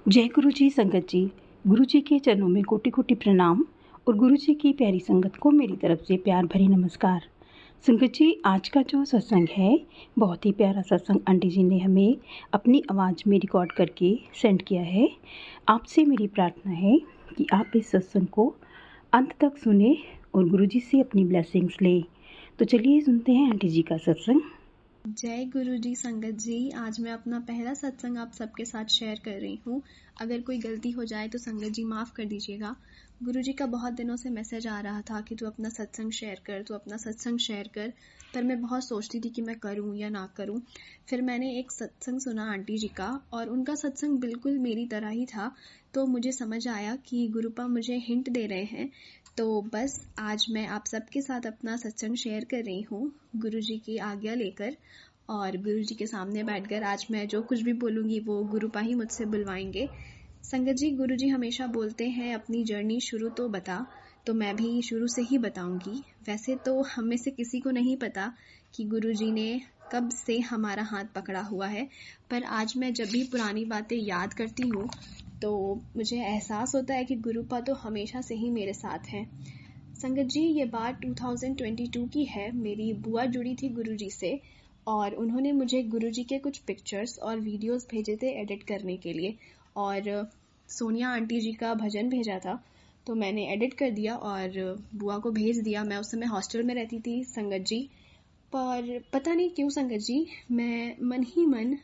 जय गुरु जी संगत जी। गुरु जी के चरणों में कोटि कोटि प्रणाम और गुरु जी की प्यारी संगत को मेरी तरफ से प्यार भरी नमस्कार। संगत जी, आज का जो सत्संग है बहुत ही प्यारा सत्संग आंटी जी ने हमें अपनी आवाज़ में रिकॉर्ड करके सेंड किया है। आपसे मेरी प्रार्थना है कि आप इस सत्संग को अंत तक सुने और गुरु जी से अपनी ब्लेसिंग्स लें। तो चलिए सुनते हैं आंटी जी का सत्संग। जय गुरु जी संगत जी। आज मैं अपना पहला सत्संग आप सबके साथ शेयर कर रही हूँ। अगर कोई गलती हो जाए तो संगत जी माफ़ कर दीजिएगा। गुरु जी का बहुत दिनों से मैसेज आ रहा था कि तू अपना सत्संग शेयर कर, तू अपना सत्संग शेयर कर, पर मैं बहुत सोचती थी कि मैं करूँ या ना करूँ। फिर मैंने एक सत्संग सुना आंटी जी का और उनका सत्संग बिल्कुल मेरी तरह ही था, तो मुझे समझ आया कि गुरुपा मुझे हिंट दे रहे हैं। तो बस आज मैं आप सबके साथ अपना सत्संग शेयर कर रही हूँ गुरु जी की आज्ञा लेकर, और गुरु जी के सामने बैठकर आज मैं जो कुछ भी बोलूँगी वो गुरुपा ही मुझसे बुलवाएंगे। संगत जी, गुरु जी हमेशा बोलते हैं अपनी जर्नी शुरू तो बता, तो मैं भी शुरू से ही बताऊंगी। वैसे तो हम में से किसी को नहीं पता कि गुरु जी ने कब से हमारा हाथ पकड़ा हुआ है, पर आज मैं जब भी पुरानी बातें याद करती हूँ तो मुझे एहसास होता है कि गुरुपा तो हमेशा से ही मेरे साथ हैं। संगत जी, ये बात 2022 की है। मेरी बुआ जुड़ी थी गुरु जी से और उन्होंने मुझे गुरु जी के कुछ पिक्चर्स और वीडियोस भेजे थे एडिट करने के लिए, और सोनिया आंटी जी का भजन भेजा था, तो मैंने एडिट कर दिया और बुआ को भेज दिया। मैं उस समय हॉस्टल में रहती थी संगत जी, पर पता नहीं क्यों संगत जी मैं मन ही मन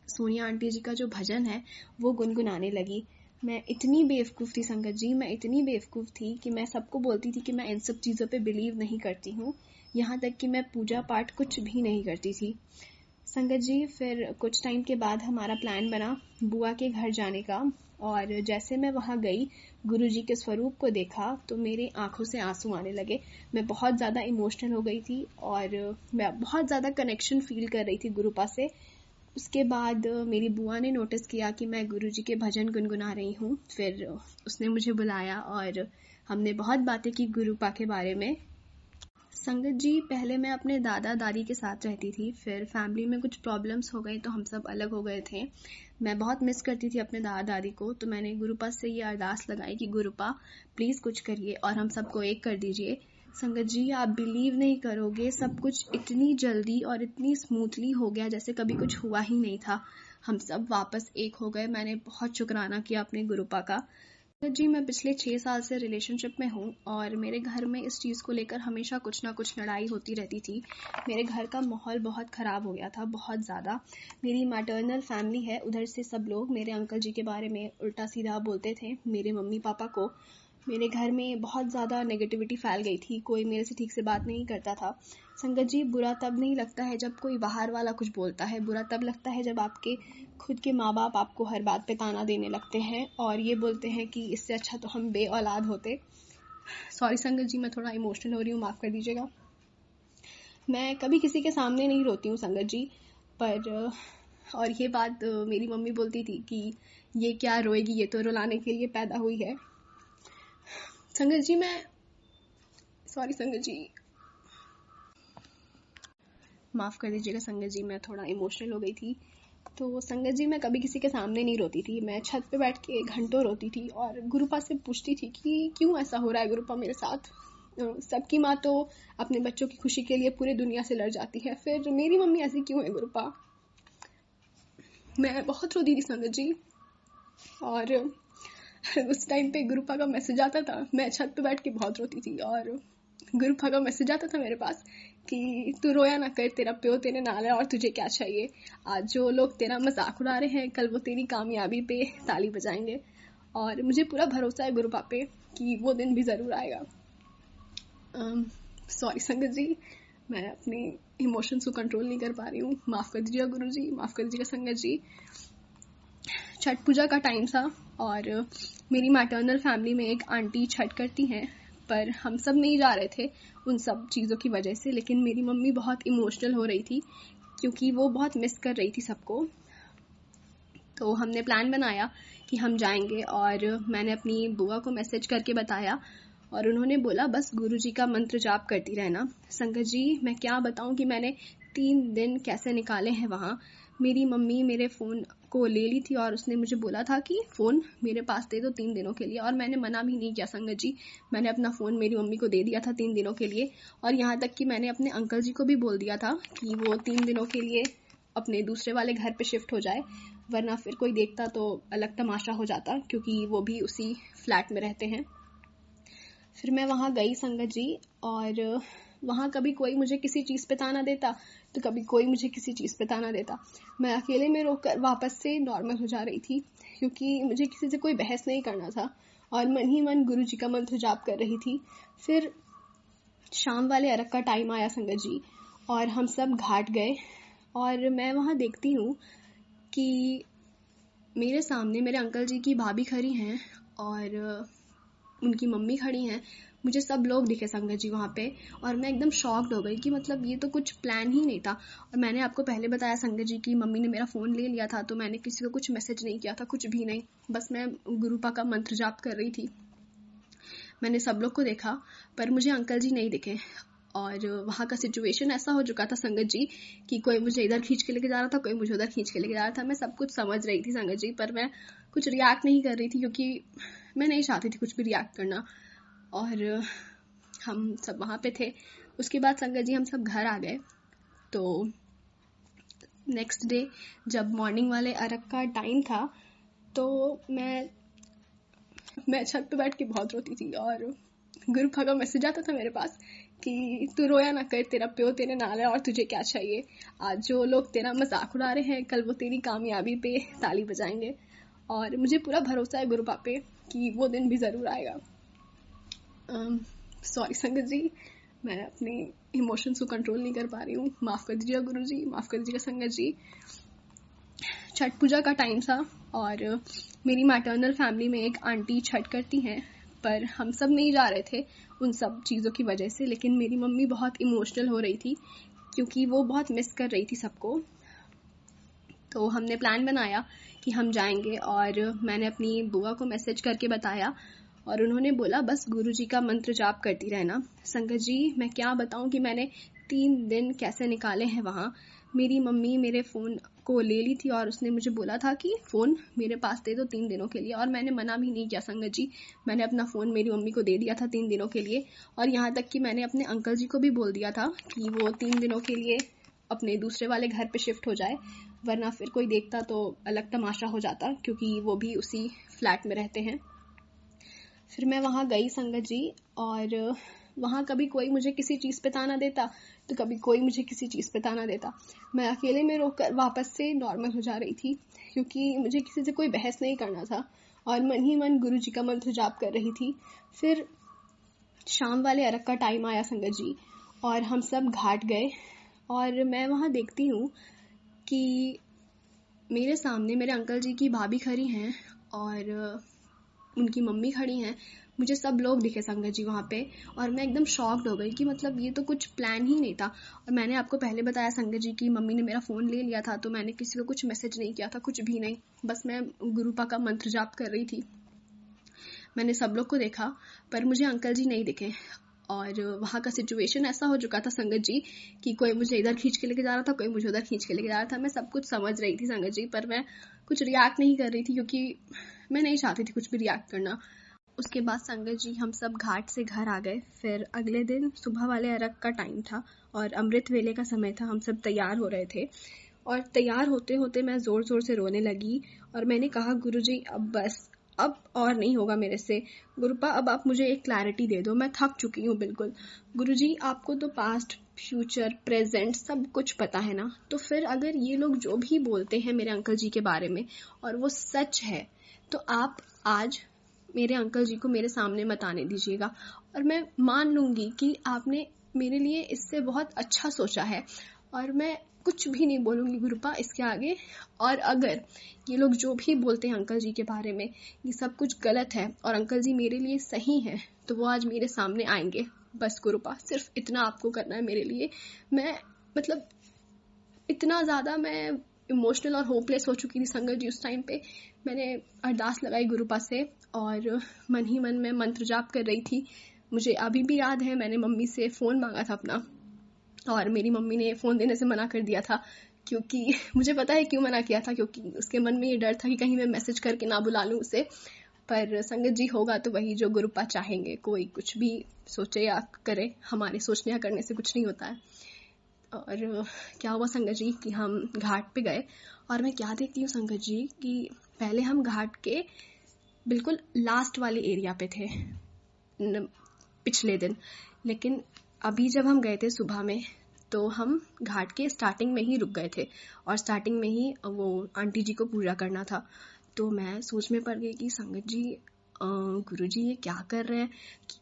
सोनिया आंटी जी का जो भजन है वो गुनगुनाने लगी। मैं इतनी बेवकूफ़ थी संगत जी, मैं इतनी बेवकूफ़ थी कि मैं सबको बोलती थी कि मैं इन सब चीज़ों पे बिलीव नहीं करती हूँ, यहाँ तक कि मैं पूजा पाठ कुछ भी नहीं करती थी। संगत जी, फिर कुछ टाइम के बाद हमारा प्लान बना बुआ के घर जाने का, और जैसे मैं वहाँ गई, गुरु जी के स्वरूप को देखा तो मेरे आंखों से आंसू आने लगे। मैं बहुत ज़्यादा इमोशनल हो गई थी और मैं बहुत ज़्यादा कनेक्शन फील कर रही थी गुरुपा से। उसके बाद मेरी बुआ ने नोटिस किया कि मैं गुरु जी के भजन गुनगुना रही हूँ। फिर उसने मुझे बुलाया और हमने बहुत बातें की गुरुपा के बारे में। संगत जी, पहले मैं अपने दादा दादी के साथ रहती थी, फिर फैमिली में कुछ प्रॉब्लम्स हो गई तो हम सब अलग हो गए थे। मैं बहुत मिस करती थी अपने दादा दादी को, तो मैंने गुरुपा से ये अरदास लगाई कि गुरुपा प्लीज़ कुछ करिए और हम सबको एक कर दीजिए। संगत जी, आप बिलीव नहीं करोगे, सब कुछ इतनी जल्दी और इतनी स्मूथली हो गया जैसे कभी कुछ हुआ ही नहीं था। हम सब वापस एक हो गए। मैंने बहुत शुक्राना किया अपने गुरुपा का। जी, मैं पिछले 6 साल से रिलेशनशिप में हूँ और मेरे घर में इस चीज़ को लेकर हमेशा कुछ ना कुछ लड़ाई होती रहती थी। मेरे घर का माहौल बहुत ख़राब हो गया था, बहुत ज़्यादा। मेरी मैटर्नल फैमिली है, उधर से सब लोग मेरे अंकल जी के बारे में उल्टा सीधा बोलते थे। मेरे मम्मी पापा को मेरे घर में बहुत ज़्यादा नेगेटिविटी फैल गई थी, कोई मेरे से ठीक से बात नहीं करता था। संगत जी, बुरा तब नहीं लगता है जब कोई बाहर वाला कुछ बोलता है, बुरा तब लगता है जब आपके खुद के माँ बाप आपको हर बात पे ताना देने लगते हैं और ये बोलते हैं कि इससे अच्छा तो हम बे औलाद होते। सॉरी संगत जी, मैं थोड़ा इमोशनल हो रही हूँ, माफ़ कर दीजिएगा। मैं कभी किसी के सामने नहीं रोती हूँ संगत जी, पर और ये बात मेरी मम्मी बोलती थी कि ये क्या रोएगी, ये तो रुलाने के लिए पैदा हुई है। संगत जी, सॉरी संगत जी, माफ़ कर दीजिएगा संगत जी, मैं थोड़ा इमोशनल हो गई थी। तो संगत जी, मैं कभी किसी के सामने नहीं रोती थी, मैं छत पे बैठ के घंटों रोती थी और गुरुपा से पूछती थी कि क्यों ऐसा हो रहा है गुरुपा मेरे साथ। सबकी माँ तो अपने बच्चों की खुशी के लिए पूरी दुनिया से लड़ जाती है, फिर मेरी मम्मी ऐसी क्यों है गुरुपा। मैं बहुत रोती थी संगत जी, और उस टाइम पे गुरुपा का मैसेज आता था, मैं छत पे बैठ के बहुत रोती थी और गुरुपा का मैसेज आता था मेरे पास कि तू रोया ना कर, तेरा प्यो तेरे नाल है और तुझे क्या चाहिए। आज जो लोग तेरा मजाक उड़ा रहे हैं, कल वो तेरी कामयाबी पे ताली बजाएंगे, और मुझे पूरा भरोसा है गुरुपा पे कि वो दिन भी ज़रूर आएगा। सॉरी संगत जी, मैं अपने इमोशंस को कंट्रोल नहीं कर पा रही हूँ, माफ़ कर दीजिएगा गुरु जी, माफ़ कर दीजिएगा संगत जी। छठ पूजा का टाइम था और मेरी मैटर्नल फैमिली में एक आंटी छठ करती हैं, पर हम सब नहीं जा रहे थे उन सब चीज़ों की वजह से, लेकिन मेरी मम्मी बहुत इमोशनल हो रही थी क्योंकि वो बहुत मिस कर रही थी सबको। तो हमने प्लान बनाया कि हम जाएंगे और मैंने अपनी बुआ को मैसेज करके बताया और उन्होंने बोला बस गुरु जी का मंत्र जाप करती रहना। संगत जी, मैं क्या बताऊं कि मैंने 3 दिन कैसे निकाले हैं वहाँ। मेरी मम्मी मेरे फ़ोन को ले ली थी और उसने मुझे बोला था कि फ़ोन मेरे पास दे दो 3 दिनों के लिए, और मैंने मना भी नहीं किया संगत जी। मैंने अपना फ़ोन मेरी मम्मी को दे दिया था 3 दिनों के लिए, और यहाँ तक कि मैंने अपने अंकल जी को भी बोल दिया था कि वो 3 दिनों के लिए अपने दूसरे वाले घर पे शिफ्ट हो जाए, वरना फिर कोई देखता तो अलग तमाशा हो जाता, क्योंकि वो भी उसी फ्लैट में रहते हैं। फिर मैं वहाँ गई संगत जी, और वहाँ कभी कोई मुझे किसी चीज़ पे ताना देता तो कभी कोई मुझे किसी चीज़ पे ताना देता। मैं अकेले में रोकर वापस से नॉर्मल हो जा रही थी, क्योंकि मुझे किसी से कोई बहस नहीं करना था, और मन ही मन गुरु जी का मंत्र जाप कर रही थी। फिर शाम वाले अरग का टाइम आया संगत जी, और हम सब घाट गए, और मैं वहाँ देखती हूँ कि मेरे सामने मेरे अंकल जी की भाभी खड़ी हैं और उनकी मम्मी खड़ी हैं। मुझे सब लोग दिखे संगत जी वहाँ पे, और मैं एकदम शॉक्ड हो गई कि मतलब ये तो कुछ प्लान ही नहीं था। और मैंने आपको पहले बताया संगत जी की मम्मी ने मेरा फ़ोन ले लिया था, तो मैंने किसी को कुछ मैसेज नहीं किया था, कुछ भी नहीं, बस मैं गुरुपा का मंत्र जाप कर रही थी। मैंने सब लोग को देखा, पर मुझे अंकल जी नहीं दिखे, और वहाँ का सिचुएशन ऐसा हो चुका था संगत जी कि कोई मुझे इधर खींच के लेके जा रहा था, कोई मुझे उधर खींच के लेके जा रहा था। मैं सब कुछ समझ रही थी संगत जी, पर मैं कुछ रिएक्ट नहीं कर रही थी, क्योंकि मैं नहीं चाहती थी कुछ भी रिएक्ट करना। और हम सब वहाँ पे थे। उसके बाद संगत जी हम सब घर आ गए। तो नेक्स्ट डे जब मॉर्निंग वाले अरग का टाइम था, तो मैं छत पे बैठ के बहुत रोती थी, और गुरुपा का मैसेज आता था मेरे पास कि तू रोया ना कर, तेरा प्यो तेरे नाल है और तुझे क्या चाहिए। आज जो लोग तेरा मजाक उड़ा रहे हैं, कल वो तेरी कामयाबी पे ताली बजाएंगे, और मुझे पूरा भरोसा है गुरुपा पे कि वो दिन भी ज़रूर आएगा। सॉरी संगत जी, मैं अपने इमोशंस को कंट्रोल नहीं कर पा रही हूँ, माफ़ कर दीजिएगा गुरु जी, माफ़ कर दीजिएगा संगत जी। छठ पूजा का टाइम था, और मेरी मैटर्नल फैमिली में एक आंटी छठ करती हैं, पर हम सब नहीं जा रहे थे उन सब चीज़ों की वजह से। लेकिन मेरी मम्मी बहुत इमोशनल हो रही थी, क्योंकि वो बहुत मिस कर रही थी सबको। तो हमने प्लान बनाया कि हम जाएंगे, और मैंने अपनी बुआ को मैसेज करके बताया, और उन्होंने बोला बस गुरुजी का मंत्र जाप करती रहना। संगत जी, मैं क्या बताऊं कि मैंने 3 दिन कैसे निकाले हैं वहाँ। मेरी मम्मी मेरे फ़ोन को ले ली थी और उसने मुझे बोला था कि फ़ोन मेरे पास दे दो 3 दिनों के लिए, और मैंने मना भी नहीं किया संगत जी। मैंने अपना फ़ोन मेरी मम्मी को दे दिया था 3 दिनों के लिए, और यहाँ तक कि मैंने अपने अंकल जी को भी बोल दिया था कि वो 3 दिनों के लिए अपने दूसरे वाले घर पे शिफ्ट हो जाए, वरना फिर कोई देखता तो अलग तमाशा हो जाता, क्योंकि वो भी उसी फ्लैट में रहते हैं। फिर मैं वहाँ गई संगत जी, और वहाँ कभी कोई मुझे किसी चीज़ पे ताना देता तो कभी कोई मुझे किसी चीज़ पे ताना देता। मैं अकेले में रोकर वापस से नॉर्मल हो जा रही थी, क्योंकि मुझे किसी से कोई बहस नहीं करना था, और मन ही मन गुरु जी का मंत्र जाप कर रही थी। फिर शाम वाले अरग का टाइम आया संगत जी, और हम सब घाट गए, और मैं वहाँ देखती हूँ कि मेरे सामने मेरे अंकल जी की भाभी खड़ी हैं और उनकी मम्मी खड़ी हैं। मुझे सब लोग दिखे संगत जी वहाँ पे, और मैं एकदम शॉक्ड हो गई कि मतलब ये तो कुछ प्लान ही नहीं था। और मैंने आपको पहले बताया संगत जी की मम्मी ने मेरा फ़ोन ले लिया था, तो मैंने किसी को कुछ मैसेज नहीं किया था, कुछ भी नहीं, बस मैं गुरुपा का मंत्र जाप कर रही थी। मैंने सब लोग को देखा, पर मुझे अंकल जी नहीं दिखे, और वहाँ का सिचुएशन ऐसा हो चुका था संगत जी कि कोई मुझे इधर खींच के लेके जा रहा था, कोई मुझे उधर खींच के लेके जा रहा था। मैं सब कुछ समझ रही थी संगत जी, पर मैं कुछ रिएक्ट नहीं कर रही थी, क्योंकि मैं नहीं चाहती थी कुछ भी रिएक्ट करना। उसके बाद संगत जी हम सब घाट से घर आ गए। फिर अगले दिन सुबह वाले अरग का टाइम था और अमृत वेले का समय था। हम सब तैयार हो रहे थे, और तैयार होते होते मैं ज़ोर ज़ोर से रोने लगी, और मैंने कहा गुरुजी अब बस, अब और नहीं होगा मेरे से। गुरुपा अब आप मुझे एक क्लैरिटी दे दो, मैं थक चुकी हूँ बिल्कुल। गुरुजी आपको तो पास्ट फ्यूचर प्रेजेंट सब कुछ पता है ना, तो फिर अगर ये लोग जो भी बोलते हैं मेरे अंकल जी के बारे में और वो सच है, तो आप आज मेरे अंकल जी को मेरे सामने मत आने दीजिएगा, और मैं मान लूँगी कि आपने मेरे लिए इससे बहुत अच्छा सोचा है, और मैं कुछ भी नहीं बोलूँगी गुरुपा इसके आगे। और अगर ये लोग जो भी बोलते हैं अंकल जी के बारे में ये सब कुछ गलत है और अंकल जी मेरे लिए सही है, तो वो आज मेरे सामने आएंगे। बस गुरुपा, सिर्फ इतना आपको करना है मेरे लिए। मैं मतलब इतना ज़्यादा मैं इमोशनल और होपलेस हो चुकी थी संगत जी उस टाइम पे। मैंने अरदास लगाई गुरुपा से, और मन ही मन में मंत्र जाप कर रही थी। मुझे अभी भी याद है, मैंने मम्मी से फ़ोन मांगा था अपना, और मेरी मम्मी ने फ़ोन देने से मना कर दिया था, क्योंकि मुझे पता है क्यों मना किया था, क्योंकि उसके मन में ये डर था कि कहीं मैं मैसेज करके ना बुला लूँ उसे। पर संगत जी होगा तो वही जो गुरुपा चाहेंगे, कोई कुछ भी सोचे या करे, हमारे सोचने या करने से कुछ नहीं होता है। और क्या हुआ संगत जी कि हम घाट पे गए, और मैं क्या देखती हूँ संगत जी कि पहले हम घाट के बिल्कुल लास्ट वाले एरिया पे थे पिछले दिन, लेकिन अभी जब हम गए थे सुबह में तो हम घाट के स्टार्टिंग में ही रुक गए थे, और स्टार्टिंग में ही वो आंटी जी को पूजा करना था। तो मैं सोच में पड़ गई कि संगत जी गुरुजी ये क्या कर रहे हैं,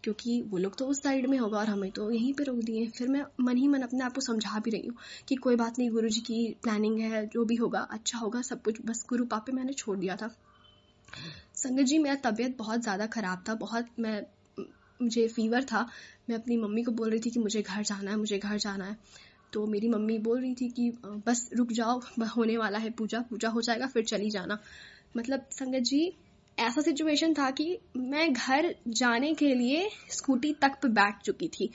क्योंकि वो लोग तो उस साइड में होगा और हमें तो यहीं पे रोक दिए। फिर मैं मन ही मन अपने आप को समझा भी रही हूँ कि कोई बात नहीं, गुरुजी की प्लानिंग है, जो भी होगा अच्छा होगा सब कुछ, बस गुरु पापे मैंने छोड़ दिया था। संगत जी मेरा तबीयत बहुत ज़्यादा ख़राब था, मुझे फीवर था। मैं अपनी मम्मी को बोल रही थी कि मुझे घर जाना है, मुझे घर जाना है। तो मेरी मम्मी बोल रही थी कि बस रुक जाओ, होने वाला है पूजा हो जाएगा फिर चली जाना। मतलब संगत जी ऐसा सिचुएशन था कि मैं घर जाने के लिए स्कूटी तक पे बैठ चुकी थी।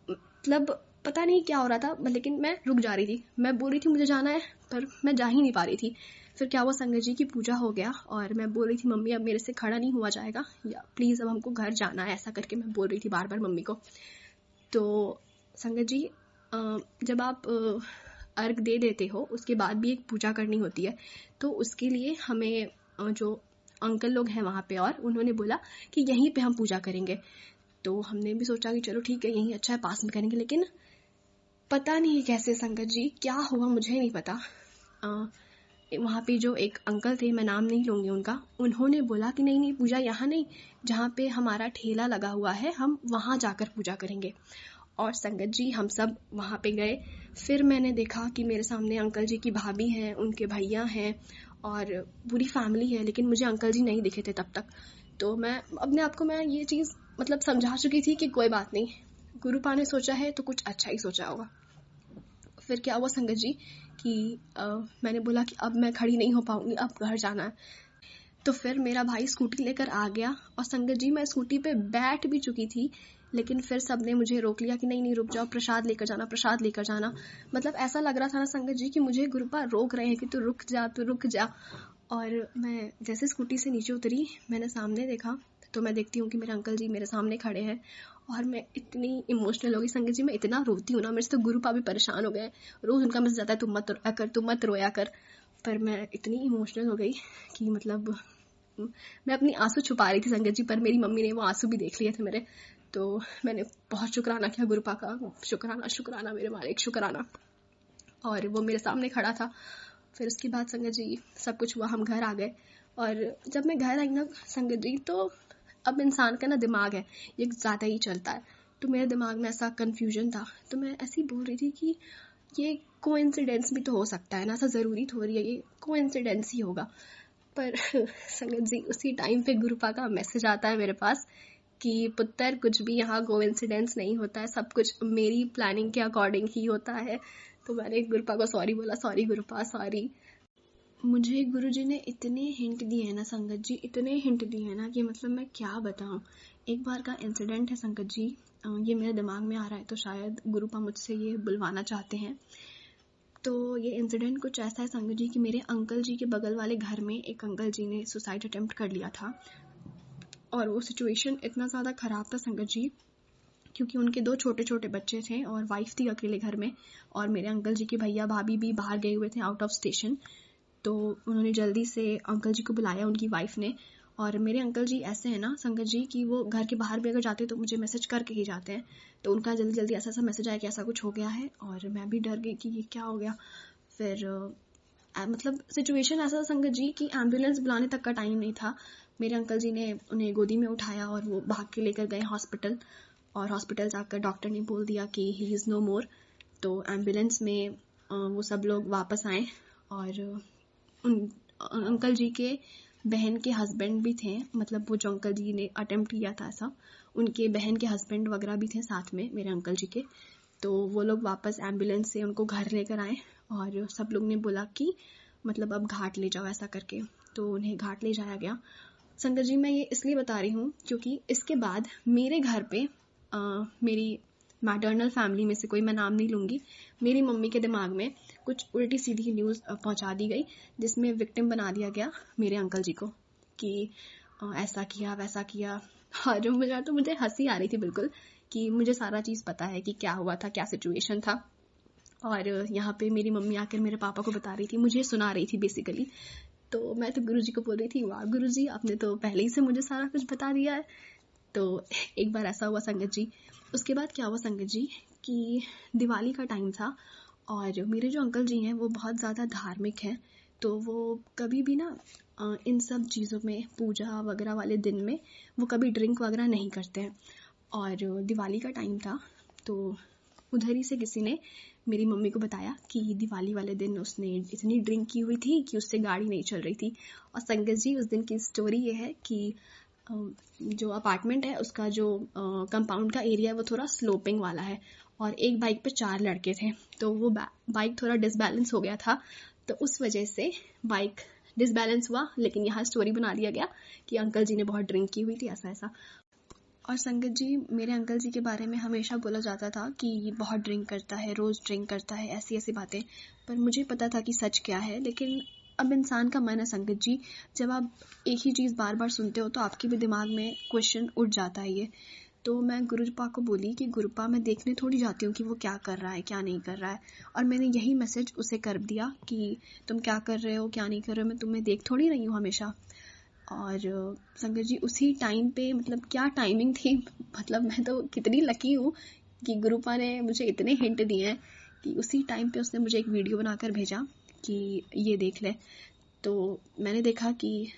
मतलब पता नहीं क्या हो रहा था, लेकिन मैं रुक जा रही थी। मैं बोल रही थी मुझे जाना है, पर मैं जा ही नहीं पा रही थी। फिर क्या हुआ, संगत जी की पूजा हो गया और मैं बोल रही थी मम्मी अब मेरे से खड़ा नहीं हुआ जाएगा, या प्लीज़ अब हमको घर जाना है, ऐसा करके मैं बोल रही थी बार बार मम्मी को। तो संगत जी जब आप अर्घ दे देते हो उसके बाद भी एक पूजा करनी होती है, तो उसके लिए हमें जो अंकल लोग हैं वहाँ पे, और उन्होंने बोला कि यहीं पे हम पूजा करेंगे। तो हमने भी सोचा कि चलो ठीक है यहीं अच्छा है, पास में करेंगे। लेकिन पता नहीं कैसे संगत जी क्या हुआ, मुझे नहीं पता। वहाँ पे जो एक अंकल थे, मैं नाम नहीं लूँगी उनका, उन्होंने बोला कि नहीं पूजा यहाँ नहीं, जहाँ पे हमारा ठेला लगा हुआ है हम वहाँ जाकर पूजा करेंगे। और संगत जी हम सब वहाँ पे गए। फिर मैंने देखा कि मेरे सामने अंकल जी की भाभी हैं, उनके भैया हैं और पूरी फैमिली है, लेकिन मुझे अंकल जी नहीं दिखे थे तब तक। तो मैं अपने आप को मैं ये चीज़ मतलब समझा चुकी थी कि कोई बात नहीं, गुरुपा ने सोचा है तो कुछ अच्छा ही सोचा होगा। फिर क्या हुआ संगत जी कि मैंने बोला कि अब मैं खड़ी नहीं हो पाऊँगी, अब घर जाना है। तो फिर मेरा भाई स्कूटी लेकर आ गया, और संगत जी मैं स्कूटी पे बैठ भी चुकी थी, लेकिन फिर सबने मुझे रोक लिया कि नहीं रुक जाओ, प्रसाद लेकर जाना, प्रसाद लेकर जाना। मतलब ऐसा लग रहा था ना संगत जी कि मुझे गुरुपा रोक रहे हैं कि तू रुक जा। और मैं जैसे स्कूटी से नीचे उतरी, मैंने सामने देखा तो मैं देखती हूँ कि मेरे अंकल जी मेरे सामने खड़े हैं, और मैं इतनी इमोशनल हो गई संगत जी। मैं इतना रोती हूँ ना, मेरे से तो गुरुपा भी परेशान हो गए। रोज़ उनका मैसेज आता है तुम मत रोया कर। पर मैं इतनी इमोशनल हो गई कि मतलब मैं अपनी आंसू छुपा रही थी संगत जी, पर मेरी मम्मी ने वो आंसू भी देख लिए थे मेरे। तो मैंने बहुत शुक्राना किया गुरुपा का, शुक्राना मेरे मालिक, शुक्राना। और वो मेरे सामने खड़ा था। फिर उसके बाद संगत जी सब कुछ हुआ, हम घर आ गए। और जब मैं घर आई ना संगत जी, तो अब इंसान का ना दिमाग है ये ज़्यादा ही चलता है, तो मेरे दिमाग में ऐसा कन्फ्यूजन था। तो मैं ऐसे ही बोल रही थी कि ये कोइंसिडेंस भी तो हो सकता है ना, ऐसा ज़रूरी थोड़ी है ये कोइंसिडेंस ही होगा। पर संगत जी उसी टाइम पे गुरुपा का मैसेज आता है मेरे पास कि पुत्र कुछ भी यहाँ कोइंसिडेंस नहीं होता है, सब कुछ मेरी प्लानिंग के अकॉर्डिंग ही होता है। तो मैंने गुरुपा को सॉरी बोला, सॉरी गुरुपा सॉरी। मुझे गुरुजी ने इतने हिंट दिए हैं ना संगत जी, इतने हिंट दिए हैं ना कि मतलब मैं क्या बताऊँ। एक बार का इंसिडेंट है संगत जी, ये मेरे दिमाग में आ रहा है तो शायद गुरुपा मुझसे ये बुलवाना चाहते हैं। तो ये इंसिडेंट कुछ ऐसा है संगत जी कि मेरे अंकल जी के बगल वाले घर में एक अंकल जी ने सुसाइड अटेम्प्ट कर लिया था, और वो सिचुएशन इतना ज़्यादा ख़राब था संगत जी, क्योंकि उनके 2 छोटे बच्चे थे और वाइफ थी अकेले घर में, और मेरे अंकल जी के भैया भाभी भी बाहर गए हुए थे आउट ऑफ स्टेशन। तो उन्होंने जल्दी से अंकल जी को बुलाया, उनकी वाइफ ने। और मेरे अंकल जी ऐसे हैं ना संगत जी कि वो घर के बाहर भी अगर जाते तो मुझे मैसेज करके ही जाते हैं। तो उनका जल्दी ऐसा मैसेज आया कि ऐसा कुछ हो गया है, और मैं भी डर गई कि ये क्या हो गया। फिर मतलब सिचुएशन ऐसा संगत जी कि एम्बुलेंस बुलाने तक का टाइम नहीं था। मेरे अंकल जी ने उन्हें गोदी में उठाया और वो भाग के लेकर गए हॉस्पिटल, और हॉस्पिटल जाकर डॉक्टर ने बोल दिया कि ही इज़ नो मोर। तो एम्बुलेंस में वो सब लोग वापस आए, और उन अंकल जी के बहन के हस्बैंड भी थे, मतलब वो जो अंकल जी ने अटेम्प्ट किया था ऐसा, उनके बहन के हस्बैंड वगैरह भी थे साथ में मेरे अंकल जी के। तो वो लोग वापस एम्बुलेंस से उनको घर लेकर आए, और सब लोग ने बोला कि मतलब अब घाट ले जाओ ऐसा करके। तो उन्हें घाट ले जाया गया। संगत जी मैं ये इसलिए बता रही हूँ क्योंकि इसके बाद मेरे घर पे मेरी मैटर्नल फैमिली में से कोई मैं नाम नहीं लूँगी, मेरी मम्मी के दिमाग में कुछ उल्टी सीधी न्यूज़ पहुँचा दी गई, जिसमें विक्टिम बना दिया गया मेरे अंकल जी को कि ऐसा किया वैसा किया। और मुझे हंसी आ रही थी बिल्कुल, कि मुझे सारा चीज़ पता है कि क्या हुआ था, क्या सिचुएशन था। और यहाँ पे मेरी मम्मी आकर मेरे पापा को बता रही थी, मुझे सुना रही थी बेसिकली। तो मैं तो गुरुजी को बोल रही थी, वाह गुरुजी, आपने तो पहले ही से मुझे सारा कुछ बता दिया है। तो एक बार ऐसा हुआ संगत जी। उसके बाद क्या हुआ संगत जी कि दिवाली का टाइम था, और मेरे जो अंकल जी हैं वो बहुत ज़्यादा धार्मिक हैं। तो वो कभी भी ना इन सब चीज़ों में, पूजा वगैरह वाले दिन में वो कभी ड्रिंक वगैरह नहीं करते हैं। और दिवाली का टाइम था, तो उधर ही से किसी ने मेरी मम्मी को बताया कि दिवाली वाले दिन उसने इतनी ड्रिंक की हुई थी कि उससे गाड़ी नहीं चल रही थी। और संगत जी, उस दिन की स्टोरी ये है कि जो अपार्टमेंट है उसका जो कंपाउंड का एरिया है वो थोड़ा स्लोपिंग वाला है, और एक बाइक पे 4 लड़के थे। तो वो बाइक थोड़ा डिसबैलेंस हो गया था, तो उस वजह से बाइक डिसबैलेंस हुआ। लेकिन यहाँ स्टोरी बना दिया गया कि अंकल जी ने बहुत ड्रिंक की हुई थी, ऐसा ऐसा। और संगत जी, मेरे अंकल जी के बारे में हमेशा बोला जाता था कि ये बहुत ड्रिंक करता है, रोज़ ड्रिंक करता है, ऐसी ऐसी बातें। पर मुझे पता था कि सच क्या है। लेकिन अब इंसान का मन है संगत जी, जब आप एक ही चीज़ बार बार सुनते हो तो आपके भी दिमाग में क्वेश्चन उठ जाता है ये। तो मैं गुरुपा को बोली कि गुरुपा, मैं देखने थोड़ी जाती हूँ कि वो क्या कर रहा है क्या नहीं कर रहा है। और मैंने यही मैसेज उसे कर दिया कि तुम क्या कर रहे हो क्या नहीं कर रहे हो, मैं तुम्हें देख थोड़ी रही हूँ हमेशा। और संगत जी, उसी टाइम पे, मतलब क्या टाइमिंग थी, मतलब मैं तो कितनी लकी हूँ कि गुरुपा ने मुझे इतने हिंट दिए हैं कि उसी टाइम पे उसने मुझे एक वीडियो बनाकर भेजा कि ये देख ले। तो मैंने देखा कि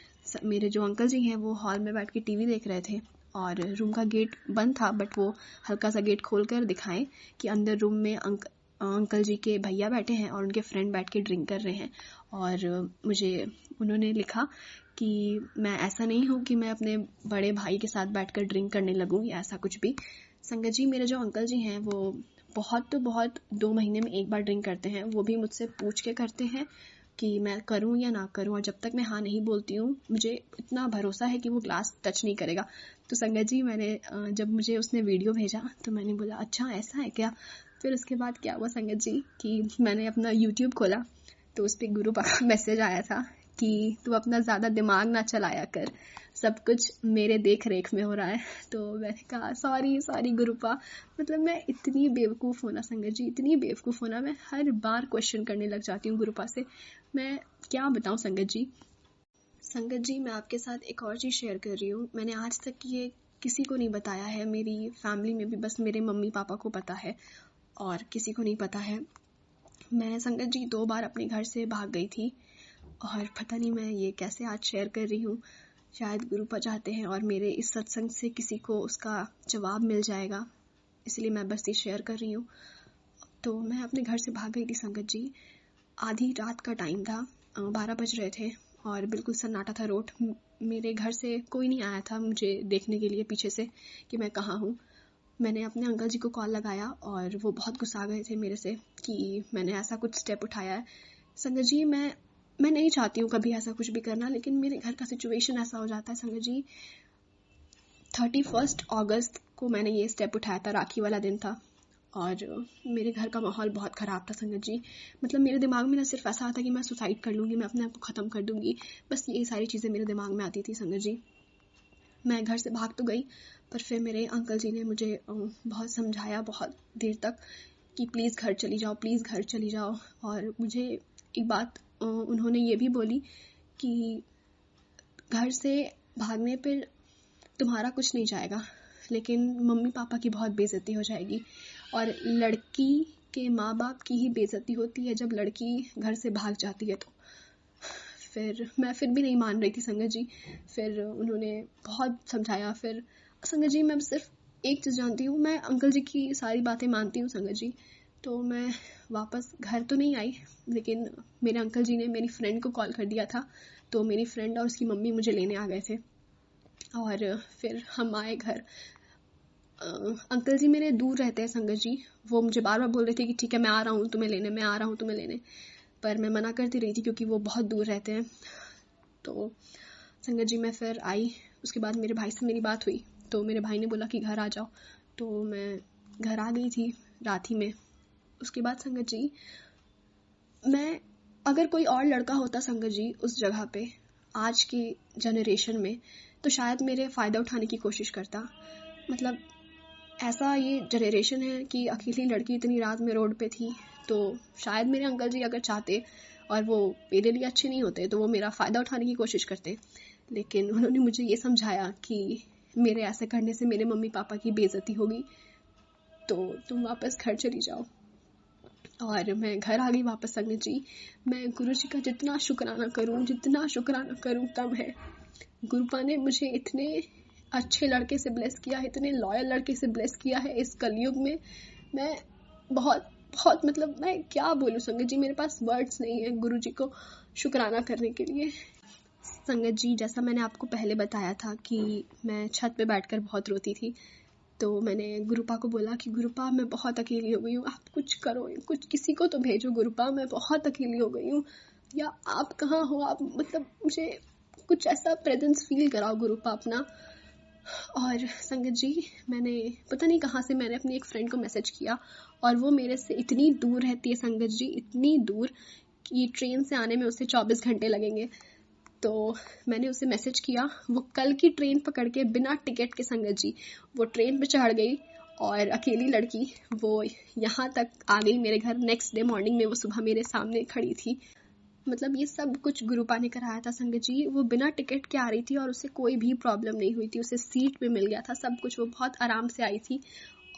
मेरे जो अंकल जी हैं वो हॉल में बैठ के टीवी देख रहे थे, और रूम का गेट बंद था, बट वो हल्का सा गेट खोल कर दिखाएं कि अंदर रूम में अंकल जी के भैया बैठे हैं और उनके फ्रेंड बैठ के ड्रिंक कर रहे हैं। और मुझे उन्होंने लिखा कि मैं ऐसा नहीं हूँ कि मैं अपने बड़े भाई के साथ बैठकर ड्रिंक करने लगूँ या ऐसा कुछ भी। संगत जी, मेरे जो अंकल जी हैं वो बहुत तो बहुत 2 महीने में एक बार ड्रिंक करते हैं, वो भी मुझसे पूछ के करते हैं कि मैं करूं या ना करूं। और जब तक मैं हाँ नहीं बोलती हूँ, मुझे इतना भरोसा है कि वो ग्लास टच नहीं करेगा। तो संगत जी, मैंने जब मुझे उसने वीडियो भेजा तो मैंने बोला, अच्छा ऐसा है क्या। फिर उसके बाद क्या हुआ संगत जी कि मैंने अपना यूट्यूब खोला, तो उस पर गुरु का मैसेज आया था कि तू अपना ज़्यादा दिमाग ना चलाया कर, सब कुछ मेरे देख रेख में हो रहा है। तो मैंने कहा, सॉरी गुरुपा, मतलब मैं इतनी बेवकूफ़ होना संगत जी, इतनी बेवकूफ़ होना, मैं हर बार क्वेश्चन करने लग जाती हूँ गुरुपा से। मैं क्या बताऊँ संगत जी। संगत जी, मैं आपके साथ एक और चीज़ शेयर कर रही हूँ। मैंने आज तक ये किसी को नहीं बताया है, मेरी फैमिली में भी बस मेरे मम्मी पापा को पता है और किसी को नहीं पता है। मैं संगत जी 2 बार अपने घर से भाग गई थी, और पता नहीं मैं ये कैसे आज शेयर कर रही हूँ। शायद गुरुपा चाहते हैं और मेरे इस सत्संग से किसी को उसका जवाब मिल जाएगा, इसलिए मैं बस ये शेयर कर रही हूँ। तो मैं अपने घर से भाग गई थी संगत जी। आधी रात का टाइम था, 12 बज रहे थे और बिल्कुल सन्नाटा था रोड। मेरे घर से कोई नहीं आया था मुझे देखने के लिए पीछे से कि मैं कहाँ हूँ। मैंने अपने अंकल जी को कॉल लगाया और वो बहुत गुस्सा गए थे मेरे से कि मैंने ऐसा कुछ स्टेप उठाया है। संगत जी, मैं नहीं चाहती हूँ कभी ऐसा कुछ भी करना, लेकिन मेरे घर का सिचुएशन ऐसा हो जाता है संगत जी। 31 अगस्त को मैंने ये स्टेप उठाया था, राखी वाला दिन था, और मेरे घर का माहौल बहुत ख़राब था संगत जी। मतलब मेरे दिमाग में ना सिर्फ ऐसा आता कि मैं सुसाइड कर लूँगी, मैं अपने आप को ख़त्म कर दूँगी, बस ये सारी चीज़ें मेरे दिमाग में आती थी संगत जी। मैं घर से भाग तो गई, पर फिर मेरे अंकल जी ने मुझे बहुत समझाया बहुत देर तक कि प्लीज़ घर चली जाओ, प्लीज़ घर चली जाओ। और मुझे एक बात उन्होंने ये भी बोली कि घर से भागने पर तुम्हारा कुछ नहीं जाएगा, लेकिन मम्मी पापा की बहुत बेइज्जती हो जाएगी। और लड़की के माँ बाप की ही बेइज्जती होती है जब लड़की घर से भाग जाती है। तो फिर मैं फिर भी नहीं मान रही थी संगत जी। फिर उन्होंने बहुत समझाया। फिर संगत जी, मैं सिर्फ एक चीज़ जानती हूँ, मैं अंकल जी की सारी बातें मानती हूँ संगत जी। तो मैं वापस घर तो नहीं आई, लेकिन मेरे अंकल जी ने मेरी फ्रेंड को कॉल कर दिया था, तो मेरी फ्रेंड और उसकी मम्मी मुझे लेने आ गए थे और फिर हम आए घर। अंकल जी मेरे दूर रहते हैं संगत जी, वो मुझे बार बार बोल रहे थे कि ठीक है मैं आ रहा हूँ तुम्हें लेने, मैं आ रहा हूँ तुम्हें लेने, पर मैं मना करती रही थी क्योंकि वो बहुत दूर रहते हैं। तो संगत जी, मैं फिर आई, उसके बाद मेरे भाई से मेरी बात हुई, तो मेरे भाई ने बोला कि घर आ जाओ। तो मैं घर आ गई थी रात ही में। उसके बाद संगत जी, मैं अगर कोई और लड़का होता संगत जी उस जगह पे आज की जनरेशन में, तो शायद मेरे फ़ायदा उठाने की कोशिश करता। मतलब ऐसा ये जनरेशन है कि अकेली लड़की इतनी रात में रोड पे थी, तो शायद मेरे अंकल जी अगर चाहते और वो मेरे लिए अच्छे नहीं होते तो वो मेरा फ़ायदा उठाने की कोशिश करते। लेकिन उन्होंने मुझे ये समझाया कि मेरे ऐसे करने से मेरे मम्मी पापा की बेइज्जती होगी, तो तुम वापस घर चली जाओ। और मैं घर आ गई वापस संगत जी। मैं गुरु जी का जितना शुक्राना करूं कम है। गुरुपा ने मुझे इतने अच्छे लड़के से ब्लेस किया है, इतने लॉयल लड़के से ब्लेस किया है इस कलयुग में। मैं बहुत बहुत मतलब मैं क्या बोलूं संगत जी, मेरे पास वर्ड्स नहीं है गुरु जी को शुक्राना करने के लिए। संगत जी, जैसा मैंने आपको पहले बताया था कि मैं छत पे बैठकर बहुत रोती थी, तो मैंने गुरुपा को बोला कि गुरुपा मैं बहुत अकेली हो गई हूँ, आप कुछ करो, कुछ किसी को तो भेजो गुरुपा, मैं बहुत अकेली हो गई हूँ, या आप कहाँ हो, आप मतलब मुझे कुछ ऐसा प्रेजेंस फील कराओ गुरुपा अपना। और संगत जी, मैंने पता नहीं कहाँ से मैंने अपनी एक फ्रेंड को मैसेज किया, और वो मेरे से इतनी दूर रहती है संगत जी, इतनी दूर कि ट्रेन से आने में उसे 24 घंटे लगेंगे। तो मैंने उसे मैसेज किया, वो कल की ट्रेन पकड़ के बिना टिकट के संगत जी वो ट्रेन पे चढ़ गई, और अकेली लड़की वो यहाँ तक आ गई मेरे घर। नेक्स्ट डे मॉर्निंग में वो सुबह मेरे सामने खड़ी थी। मतलब ये सब कुछ गुरुपा ने कराया था संगत जी। वो बिना टिकट के आ रही थी और उसे कोई भी प्रॉब्लम नहीं हुई थी, उसे सीट पे मिल गया था सब कुछ, वो बहुत आराम से आई थी।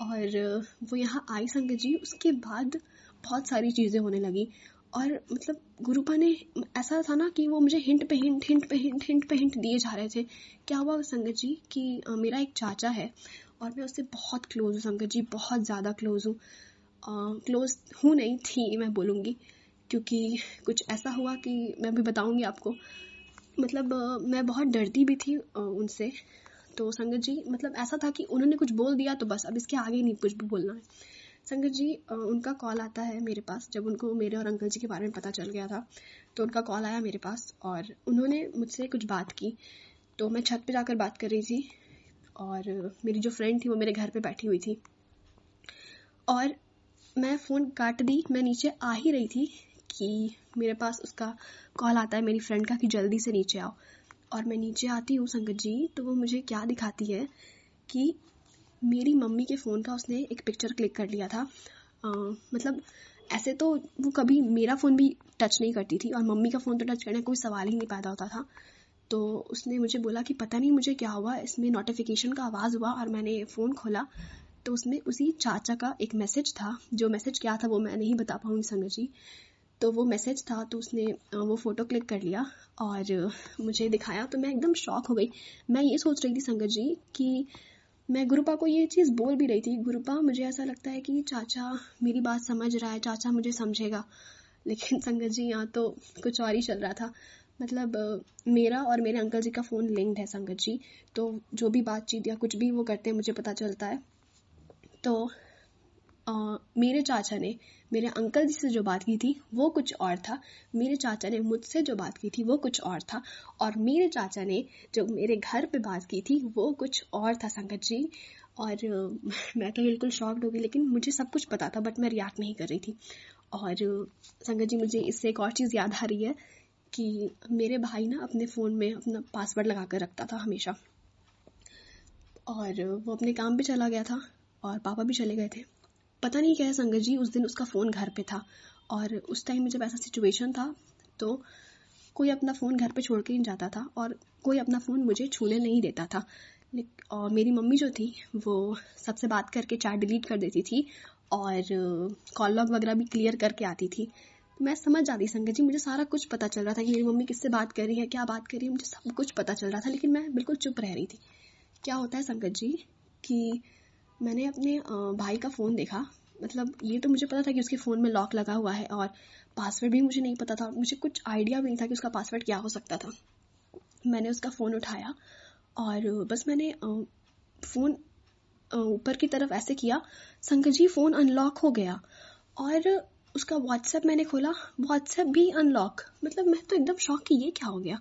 और वो यहाँ आई संगत जी, उसके बाद बहुत सारी चीज़ें होने लगी। और मतलब गुरुपा ने ऐसा था ना कि वो मुझे हिंट पे हिंट दिए जा रहे थे। क्या हुआ संगत जी कि मेरा एक चाचा है और मैं उससे बहुत क्लोज हूँ संगत जी, बहुत ज़्यादा क्लोज हूँ। क्लोज हूँ नहीं थी मैं बोलूँगी, क्योंकि कुछ ऐसा हुआ कि मैं भी बताऊँगी आपको। मतलब मैं बहुत डरती भी थी उनसे। तो संगत जी मतलब ऐसा था कि उन्होंने कुछ बोल दिया तो बस अब इसके आगे नहीं कुछ भी बोलना है। संगत जी उनका कॉल आता है मेरे पास, जब उनको मेरे और अंकल जी के बारे में पता चल गया था तो उनका कॉल आया मेरे पास और उन्होंने मुझसे कुछ बात की। तो मैं छत पे जाकर बात कर रही थी और मेरी जो फ्रेंड थी वो मेरे घर पे बैठी हुई थी, और मैं फ़ोन काट दी। मैं नीचे आ ही रही थी कि मेरे पास उसका कॉल आता है मेरी फ्रेंड का कि जल्दी से नीचे आओ। और मैं नीचे आती हूँ संगत जी, तो वो मुझे क्या दिखाती है कि मेरी मम्मी के फ़ोन का उसने एक पिक्चर क्लिक कर लिया था। मतलब ऐसे तो वो कभी मेरा फ़ोन भी टच नहीं करती थी और मम्मी का फ़ोन तो टच करने का कोई सवाल ही नहीं पैदा होता था। तो उसने मुझे बोला कि पता नहीं मुझे क्या हुआ, इसमें नोटिफिकेशन का आवाज़ हुआ और मैंने फ़ोन खोला तो उसमें उसी चाचा का एक मैसेज था। जो मैसेज क्या था वो मैं नहीं बता पाऊँगी संगत जी। तो वो मैसेज था तो उसने वो फ़ोटो क्लिक कर लिया और मुझे दिखाया, तो मैं एकदम शॉक हो गई। मैं ये सोच रही थी संगत जी कि मैं गुरुपा को ये चीज़ बोल भी रही थी, गुरुपा मुझे ऐसा लगता है कि चाचा मेरी बात समझ रहा है, चाचा मुझे समझेगा। लेकिन संगत जी यहाँ तो कुछ और ही चल रहा था। मतलब मेरा और मेरे अंकल जी का फ़ोन लिंक्ड है संगत जी, तो जो भी बातचीत या कुछ भी वो करते हैं मुझे पता चलता है। तो मेरे चाचा ने मेरे अंकल जी से जो बात की थी वो कुछ और था, मेरे चाचा ने मुझसे जो बात की थी वो कुछ और था, और मेरे चाचा ने जो मेरे घर पे बात की थी वो कुछ और था संगत जी। और मैं तो बिल्कुल शॉक्ड हो गई, लेकिन मुझे सब कुछ पता था बट मैं रिएक्ट नहीं कर रही थी। और संगत जी मुझे इससे एक और चीज़ याद आ रही है कि मेरे भाई ना अपने फ़ोन में अपना पासवर्ड लगा कर रखता था हमेशा, और वो अपने काम पे चला गया था और पापा भी चले गए थे। पता नहीं क्या है संगत जी, उस दिन उसका फ़ोन घर पे था, और उस टाइम में जब ऐसा सिचुएशन था तो कोई अपना फ़ोन घर पे छोड़ के नहीं जाता था और कोई अपना फ़ोन मुझे छूने नहीं देता था। और मेरी मम्मी जो थी वो सबसे बात करके चैट डिलीट कर देती थी और कॉल लॉग वगैरह भी क्लियर करके आती थी। मैं समझ जाती संगत जी, मुझे सारा कुछ पता चल रहा था कि मेरी मम्मी किससे बात कर रही है, क्या बात कर रही है, मुझे सब कुछ पता चल रहा था, लेकिन मैं बिल्कुल चुप रह रही थी। क्या होता है संगत जी कि मैंने अपने भाई का फ़ोन देखा। मतलब ये तो मुझे पता था कि उसके फ़ोन में लॉक लगा हुआ है और पासवर्ड भी मुझे नहीं पता था, मुझे कुछ आइडिया भी नहीं था कि उसका पासवर्ड क्या हो सकता था। मैंने उसका फ़ोन उठाया और बस मैंने फ़ोन ऊपर की तरफ ऐसे किया, संगत जी फ़ोन अनलॉक हो गया। और उसका व्हाट्सएप मैंने खोला, व्हाट्सएप भी अनलॉक। मतलब मैं तो एकदम शॉक कि ये क्या हो गया।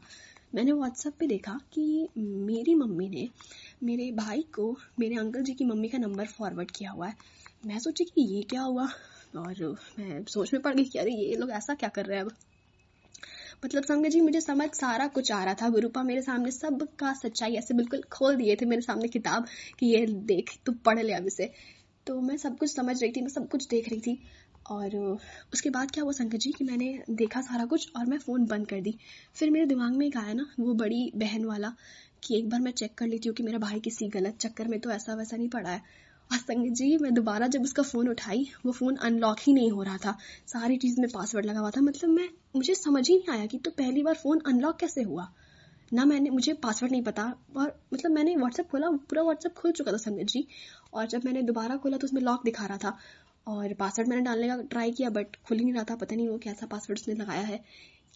मैंने व्हाट्सएप पे देखा कि मेरी मम्मी ने मेरे भाई को मेरे अंकल जी की मम्मी का नंबर फॉरवर्ड किया हुआ है। मैं सोची कि ये क्या हुआ, और मैं सोच में पड़ गई कि अरे ये लोग ऐसा क्या कर रहे हैं अब। मतलब संगत जी मुझे समझ सारा कुछ आ रहा था। गुरुपा मेरे सामने सब का सच्चाई ऐसे बिल्कुल खोल दिए थे मेरे सामने किताब कि ये देख तू पढ़ ले अब इसे। तो मैं सब कुछ समझ रही थी, मैं सब कुछ देख रही थी। और उसके बाद क्या हुआ संगत जी कि मैंने देखा सारा कुछ और मैं फ़ोन बंद कर दी। फिर मेरे दिमाग में एक आया ना वो बड़ी बहन वाला कि एक बार मैं चेक कर लेती हूँ कि मेरा भाई किसी गलत चक्कर में तो ऐसा वैसा नहीं पड़ा है। और संगत जी मैं दोबारा जब उसका फ़ोन उठाई वो फ़ोन अनलॉक ही नहीं हो रहा था, सारी चीज़ में पासवर्ड लगा हुआ था। मतलब मुझे समझ ही नहीं आया कि तो पहली बार फ़ोन अनलॉक कैसे हुआ ना, मुझे पासवर्ड नहीं पता। और मतलब मैंने व्हाट्सएप खोला, पूरा व्हाट्सएप खुल चुका था संगत जी, और जब मैंने दोबारा खोला तो उसमें लॉक दिखा रहा था और पासवर्ड मैंने डालने का ट्राई किया बट खुल ही नहीं रहा था। पता नहीं वो कैसा पासवर्ड उसने लगाया है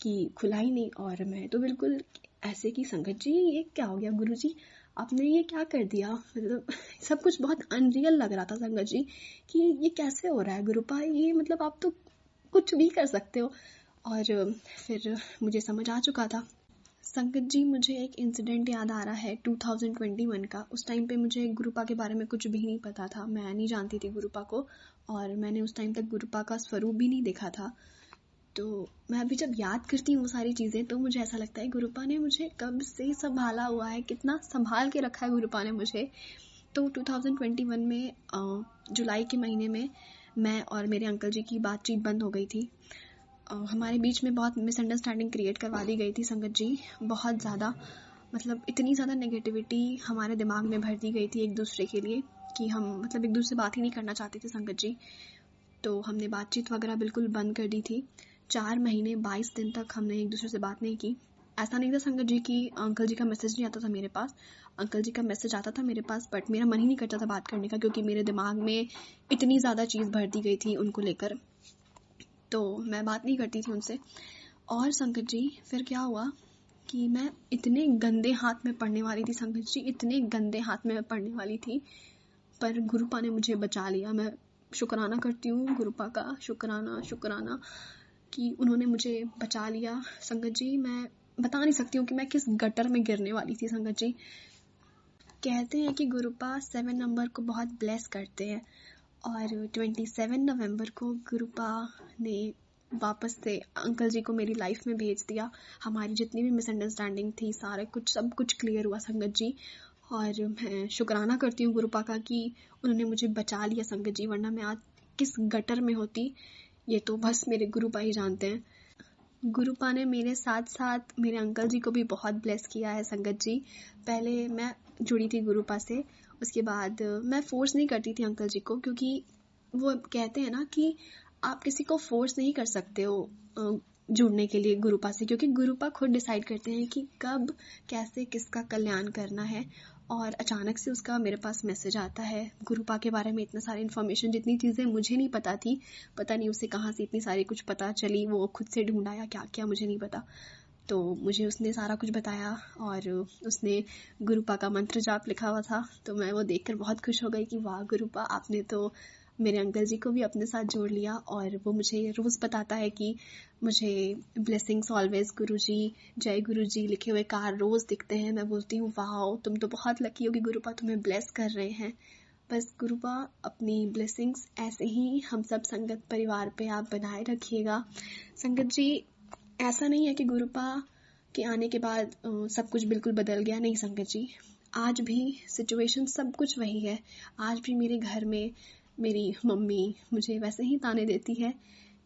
कि खुला ही नहीं। और मैं तो बिल्कुल ऐसे कि संगत जी ये क्या हो गया, गुरुजी आपने ये क्या कर दिया। मतलब सब कुछ बहुत अनरियल लग रहा था संगत जी कि ये कैसे हो रहा है गुरुपा, ये मतलब आप तो कुछ भी कर सकते हो। और फिर मुझे समझ आ चुका था। संगत जी मुझे एक इंसिडेंट याद आ रहा है 2021 का। उस टाइम पे मुझे गुरुपा के बारे में कुछ भी नहीं पता था, मैं नहीं जानती थी गुरुपा को, और मैंने उस टाइम तक गुरुपा का स्वरूप भी नहीं देखा था। तो मैं अभी जब याद करती हूँ वो सारी चीज़ें तो मुझे ऐसा लगता है गुरुपा ने मुझे कब से संभाला हुआ है, कितना संभाल के रखा है गुरुपा ने मुझे। तो 2021 में जुलाई के महीने में मैं और मेरे अंकल जी की बातचीत बंद हो गई थी। हमारे बीच में बहुत मिसअंडरस्टैंडिंग क्रिएट करवा दी गई थी संगत जी, बहुत ज़्यादा। मतलब इतनी ज़्यादा नेगेटिविटी हमारे दिमाग में भर दी गई थी एक दूसरे के लिए कि हम मतलब एक दूसरे से बात ही नहीं करना चाहते थे संगत जी। तो हमने बातचीत वगैरह बिल्कुल बंद कर दी थी। 4 महीने 22 दिन तक हमने एक दूसरे से बात नहीं की। ऐसा नहीं था संगत जी कि अंकल जी का मैसेज नहीं आता था मेरे पास, अंकल जी का मैसेज आता था मेरे पास, बट मेरा मन ही नहीं करता था बात करने का क्योंकि मेरे दिमाग में इतनी ज़्यादा चीज़ भर दी गई थी उनको लेकर, तो मैं बात नहीं करती थी उनसे। और संगत जी फिर क्या हुआ कि मैं इतने गंदे हाथ में पड़ने वाली थी संगत जी, इतने गंदे हाथ में मैं पड़ने वाली थी, पर गुरुपा ने मुझे बचा लिया। मैं शुक्राना करती हूँ गुरुपा का, शुक्राना कि उन्होंने मुझे बचा लिया। संगत जी मैं बता नहीं सकती हूँ कि मैं किस गटर में गिरने वाली थी संगत जी। कहते हैं कि गुरुपा 7 नंबर को बहुत ब्लेस करते हैं, और 27 नवंबर को गुरुपा ने वापस से अंकल जी को मेरी लाइफ में भेज दिया। हमारी जितनी भी मिसअंडरस्टैंडिंग थी सारे कुछ सब कुछ क्लियर हुआ संगत जी। और मैं शुक्राना करती हूँ गुरुपा का कि उन्होंने मुझे बचा लिया संगत जी, वरना मैं आज किस गटर में होती ये तो बस मेरे गुरुपा ही जानते हैं। गुरुपा ने मेरे साथ साथ मेरे अंकल जी को भी बहुत ब्लेस किया है संगत जी। पहले मैं जुड़ी थी गुरुपा से, उसके बाद मैं फ़ोर्स नहीं करती थी अंकल जी को, क्योंकि वो कहते हैं ना कि आप किसी को फ़ोर्स नहीं कर सकते हो जुड़ने के लिए गुरुपा से, क्योंकि गुरुपा खुद डिसाइड करते हैं कि कब कैसे किसका कल्याण करना है। और अचानक से उसका मेरे पास मैसेज आता है गुरुपा के बारे में, इतना सारी इन्फॉर्मेशन, जितनी चीज़ें मुझे नहीं पता थी, पता नहीं उसे कहाँ से इतनी सारी कुछ पता चली, वो खुद से ढूंढा या क्या क्या मुझे नहीं पता। तो मुझे उसने सारा कुछ बताया और उसने गुरुपा का मंत्र जाप लिखा हुआ था, तो मैं वो देखकर बहुत खुश हो गई कि वाह गुरुपा आपने तो मेरे अंकल जी को भी अपने साथ जोड़ लिया। और वो मुझे रोज़ बताता है कि मुझे ब्लेसिंग्स ऑलवेज गुरुजी, जय गुरुजी लिखे हुए कार्ड रोज़ दिखते हैं। मैं बोलती हूँ वाह तुम तो बहुत लकी हो कि गुरुपा तुम्हें ब्लेस कर रहे हैं। बस गुरुपा अपनी ब्लेसिंग्स ऐसे ही हम सब संगत परिवार पे आप बनाए रखिएगा। संगत जी ऐसा नहीं है कि गुरुपा के आने के बाद सब कुछ बिल्कुल बदल गया, नहीं संगत जी, आज भी सिचुएशन सब कुछ वही है। आज भी मेरे घर में मेरी मम्मी मुझे वैसे ही ताने देती है,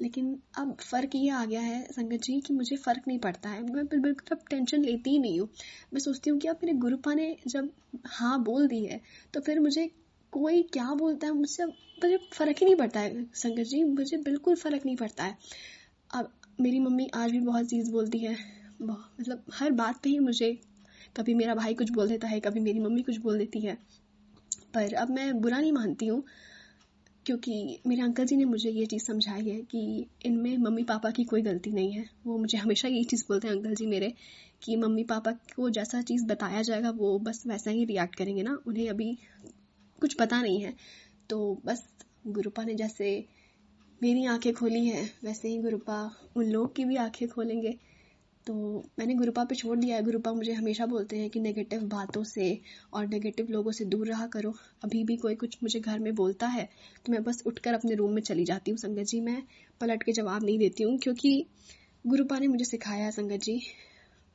लेकिन अब फ़र्क ये आ गया है संगत जी कि मुझे फ़र्क नहीं पड़ता है। मैं बिल्कुल अब टेंशन लेती ही नहीं हूँ। मैं सोचती हूँ कि अब मेरे गुरुपा ने जब हाँ बोल दी है तो फिर मुझे कोई क्या बोलता है मुझसे मुझे फ़र्क ही नहीं पड़ता है संगत जी, मुझे बिल्कुल फ़र्क नहीं पड़ता है। अब मेरी मम्मी आज भी बहुत चीज़ बोलती है, मतलब हर बात पे ही मुझे, कभी मेरा भाई कुछ बोल देता है, कभी मेरी मम्मी कुछ बोल देती है, पर अब मैं बुरा नहीं मानती हूँ, क्योंकि मेरे अंकल जी ने मुझे ये चीज़ समझाई है कि इनमें मम्मी पापा की कोई गलती नहीं है। वो मुझे हमेशा यही चीज़ बोलते हैं अंकल जी मेरे, कि मम्मी पापा को जैसा चीज़ बताया जाएगा वो बस वैसा ही रिएक्ट करेंगे ना, उन्हें अभी कुछ पता नहीं है। तो बस गुरुपा ने जैसे मेरी आंखें खोली हैं वैसे ही गुरुपा उन लोग की भी आंखें खोलेंगे। तो मैंने गुरुपा पे छोड़ दिया है। गुरुपा मुझे हमेशा बोलते हैं कि नेगेटिव बातों से और नेगेटिव लोगों से दूर रहा करो। अभी भी कोई कुछ मुझे घर में बोलता है तो मैं बस उठकर अपने रूम में चली जाती हूँ संगत जी। मैं पलट के जवाब नहीं देती हूँ, क्योंकि गुरुपा ने मुझे सिखाया है संगत जी।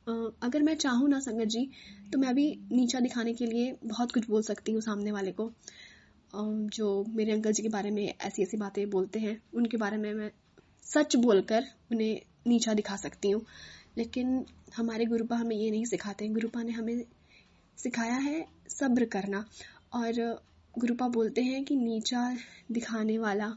अगर मैं चाहूँ ना संगत जी, तो मैं अभी नीचा दिखाने के लिए बहुत कुछ बोल सकती हूँ सामने वाले को। जो मेरे अंकल जी के बारे में ऐसी ऐसी बातें बोलते हैं, उनके बारे में मैं सच बोलकर उन्हें नीचा दिखा सकती हूँ। लेकिन हमारे गुरुपा हमें ये नहीं सिखाते। गुरुपा ने हमें सिखाया है सब्र करना। और गुरुपा बोलते हैं कि नीचा दिखाने वाला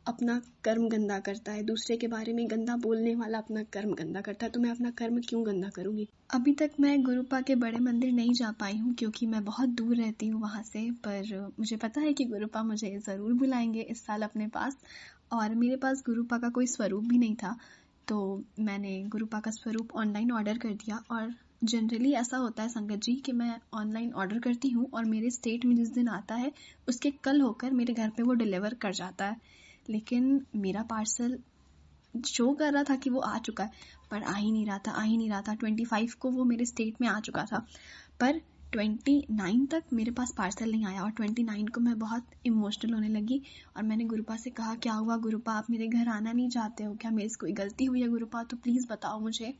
अपना कर्म गंदा करता है, दूसरे के बारे में गंदा बोलने वाला अपना कर्म गंदा करता है। तो मैं अपना कर्म क्यों गंदा करूँगी। अभी तक मैं गुरुपा के बड़े मंदिर नहीं जा पाई हूँ, क्योंकि मैं बहुत दूर रहती हूँ वहाँ से। पर मुझे पता है कि गुरुपा मुझे ज़रूर बुलाएंगे इस साल अपने पास। और मेरे पास गुरुपा का कोई स्वरूप भी नहीं था, तो मैंने गुरुपा का स्वरूप ऑनलाइन ऑर्डर कर दिया। और जनरली ऐसा होता है संगत जी कि मैं ऑनलाइन ऑर्डर करती हूँ और मेरे स्टेट में जिस दिन आता है उसके कल होकर मेरे घर पे वो डिलीवर कर जाता है। लेकिन मेरा पार्सल शो कर रहा था कि वो आ चुका है, पर आ ही नहीं रहा था। 25 को वो मेरे स्टेट में आ चुका था, पर 29 तक मेरे पास पार्सल नहीं आया। और 29 को मैं बहुत इमोशनल होने लगी और मैंने गुरुपा से कहा, क्या हुआ गुरुपा, आप मेरे घर आना नहीं चाहते हो क्या? मेरे से कोई गलती हुई है गुरुपा? तो प्लीज़ बताओ मुझे।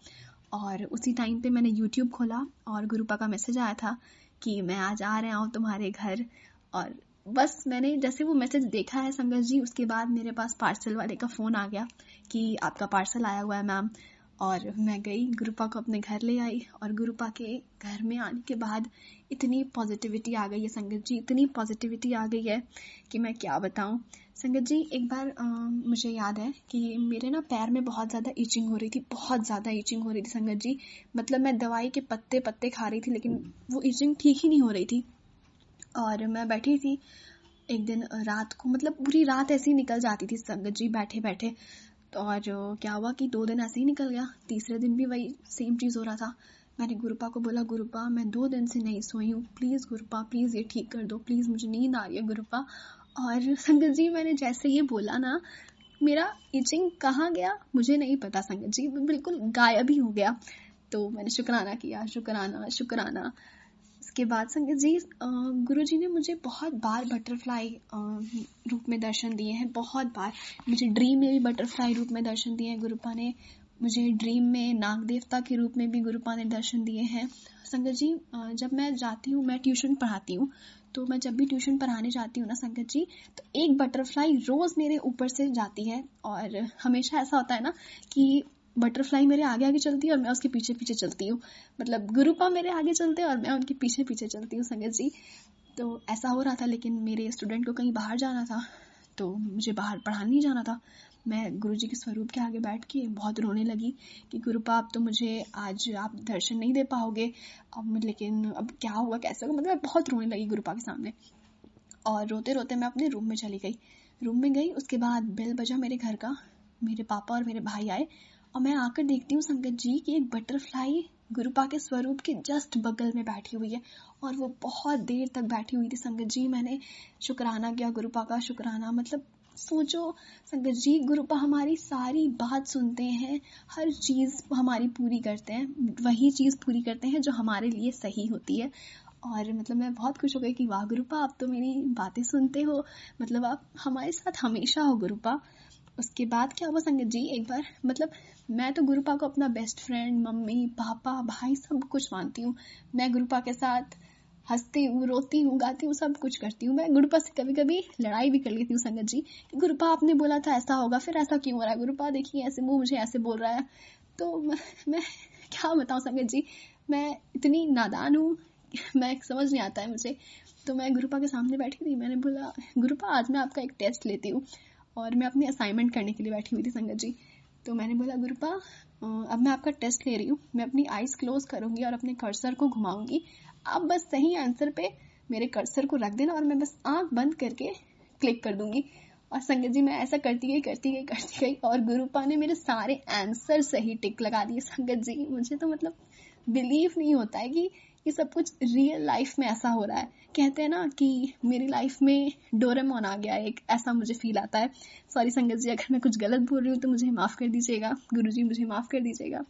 और उसी टाइम पे मैंने यूट्यूब खोला और गुरुपा का मैसेज आया था कि मैं आज आ रहा हूँ तुम्हारे घर। और बस मैंने जैसे वो मैसेज देखा है संगत जी, उसके बाद मेरे पास पार्सल वाले का फ़ोन आ गया कि आपका पार्सल आया हुआ है मैम। और मैं गई, गुरुपा को अपने घर ले आई। और गुरुपा के घर में आने के बाद इतनी पॉजिटिविटी आ गई है संगत जी, इतनी पॉजिटिविटी आ गई है कि मैं क्या बताऊं। संगत जी, एक बार मुझे याद है कि मेरे ना पैर में बहुत ज़्यादा ईचिंग हो रही थी, बहुत ज़्यादा ईचिंग हो रही थी संगत जी। मतलब मैं दवाई के पत्ते पत्ते खा रही थी, लेकिन वो ईचिंग ठीक ही नहीं हो रही थी। और मैं बैठी थी एक दिन रात को, मतलब पूरी रात ऐसे ही निकल जाती थी संगत जी बैठे बैठे। और क्या हुआ कि 2 दिन ऐसे ही निकल गया, तीसरे दिन भी वही सेम चीज़ हो रहा था। मैंने गुरुपा को बोला, गुरुपा मैं 2 दिन से नहीं सोई हूँ, प्लीज़ गुरुपा प्लीज़ ये ठीक कर दो, प्लीज़ मुझे नींद आ रही है गुरुपा। और संगत जी मैंने जैसे ये बोला ना, मेरा इचिंग कहाँ गया मुझे नहीं पता संगत जी, बिल्कुल गायब ही हो गया। तो मैंने शुक्राना किया, शुक्राना शुक्राना। उसके बाद संगत जी, गुरुजी ने मुझे बहुत बार बटरफ्लाई रूप में दर्शन दिए हैं, बहुत बार। मुझे ड्रीम में भी बटरफ्लाई रूप में दर्शन दिए हैं गुरुपा ने। मुझे ड्रीम में नाग देवता के रूप में भी गुरुपा ने दर्शन दिए हैं। संगत जी, जब मैं जाती हूँ, मैं ट्यूशन पढ़ाती हूँ, तो मैं जब भी ट्यूशन पढ़ाने जाती हूँ ना संगत जी, तो एक बटरफ्लाई रोज़ मेरे ऊपर से जाती है। और हमेशा ऐसा होता है ना कि बटरफ्लाई मेरे आगे आगे चलती है और मैं उसके पीछे पीछे चलती हूँ। मतलब गुरुपा मेरे आगे चलते हैं और मैं उनके पीछे पीछे चलती हूँ संगत जी। तो ऐसा हो रहा था, लेकिन मेरे स्टूडेंट को कहीं बाहर जाना था, तो मुझे बाहर पढ़ाने नहीं जाना था। मैं गुरुजी के स्वरूप के आगे बैठ के बहुत रोने लगी कि गुरुपा अब तो मुझे आज आप दर्शन नहीं दे पाओगे अब, लेकिन अब क्या होगा, कैसे होगा। मतलब मैं बहुत रोने लगी गुरुपा के सामने। और रोते रोते मैं अपने रूम में चली गई। रूम में गई, उसके बाद बेल बजा मेरे घर का, मेरे पापा और मेरे भाई आए और मैं आकर देखती हूँ संगत जी कि एक बटरफ्लाई गुरुपा के स्वरूप के जस्ट बगल में बैठी हुई है। और वो बहुत देर तक बैठी हुई थी संगत जी। मैंने शुक्राना किया गुरुपा का, शुक्राना। मतलब सोचो संगत जी, गुरुपा हमारी सारी बात सुनते हैं, हर चीज़ हमारी पूरी करते हैं, वही चीज़ पूरी करते हैं जो हमारे लिए सही होती है। और मतलब मैं बहुत खुश हो गई कि वाह गुरुपा, आप तो मेरी बातें सुनते हो, मतलब आप हमारे साथ हमेशा हो गुरुपा। उसके बाद क्या हुआ संगत जी, एक बार मतलब मैं तो गुरुपा को अपना बेस्ट फ्रेंड, मम्मी पापा भाई सब कुछ मानती हूँ। मैं गुरुपा के साथ हंसती हूँ, रोती हूँ, गाती हूँ, सब कुछ करती हूँ। मैं गुरुपा से कभी कभी लड़ाई भी कर लेती हूँ संगत जी कि गुरुपा आपने बोला था ऐसा होगा, फिर ऐसा क्यों हो रहा है? गुरुपा देखिए ऐसे मुँह मुझे ऐसे बोल रहा है। तो मैं क्या बताऊँ संगत जी, मैं इतनी नादान हूँ, मैं समझ नहीं आता है मुझे। तो मैं गुरुपा के सामने बैठी थी, मैंने बोला गुरुपा आज मैं आपका एक टेस्ट लेती हूँ। और मैं अपनी असाइनमेंट करने के लिए बैठी हुई थी संगत जी। तो मैंने बोला गुरुपा अब मैं आपका टेस्ट ले रही हूँ, मैं अपनी आइज क्लोज करूँगी और अपने कर्सर को घुमाऊंगी, आप बस सही आंसर पे मेरे कर्सर को रख देना और मैं बस आंख बंद करके क्लिक कर दूंगी। और संगत जी मैं ऐसा करती गई और गुरुपा ने मेरे सारे आंसर सही टिक लगा दिए संगत जी। मुझे तो मतलब बिलीव नहीं होता है कि ये सब कुछ रियल लाइफ में ऐसा हो रहा है। कहते हैं ना कि मेरी लाइफ में डोरेमोन आ गया एक, ऐसा मुझे फील आता है। सॉरी संगत जी, अगर मैं कुछ गलत बोल रही हूँ तो मुझे माफ़ कर दीजिएगा, गुरुजी मुझे माफ़ कर दीजिएगा।